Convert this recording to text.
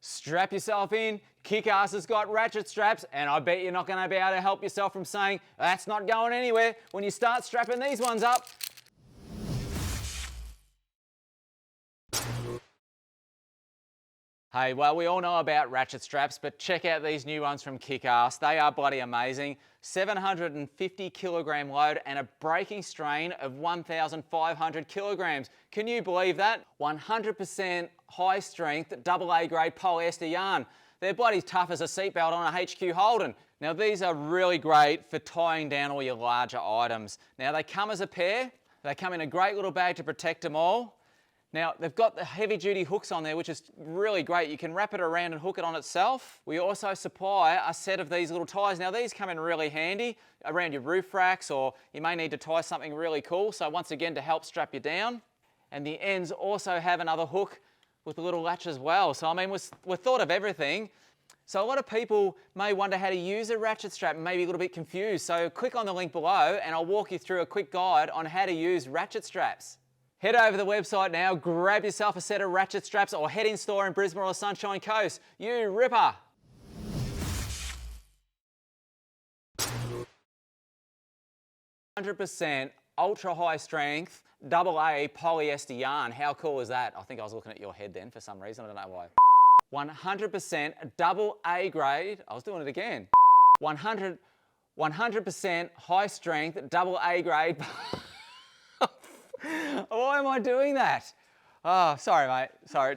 Strap yourself in, KickAss has got ratchet straps, and I bet you're not going to be able to help yourself from saying, that's not going anywhere, when you start strapping these ones up. Hey, well, we all know about ratchet straps, but check out these new ones from KickAss. They are bloody amazing. 750 kilogram load and a braking strain of 1,500 kilograms. Can you believe that? 100% high strength, AA grade polyester yarn. They're bloody tough as a seatbelt on a HQ Holden. Now these are really great for tying down all your larger items. Now they come as a pair. They come in a great little bag to protect them all. Now, they've got the heavy-duty hooks on there, which is really great. You can wrap it around and hook it on itself. We also supply a set of these little ties. Now, these come in really handy around your roof racks, or you may need to tie something really cool. So once again, to help strap you down. And the ends also have another hook with a little latch as well. So, I mean, we've thought of everything. So a lot of people may wonder how to use a ratchet strap and maybe a little bit confused. So click on the link below and I'll walk you through a quick guide on how to use ratchet straps. Head over to the website now, grab yourself a set of ratchet straps or head in store in Brisbane or the Sunshine Coast. You ripper! %, ultra high strength, AA polyester yarn. How cool is that? I think I was looking at your head then for some reason, I don't know why. 100% AA grade, I was doing it again. 100% high strength, AA grade. Why am I doing that? Oh, sorry, mate. Sorry.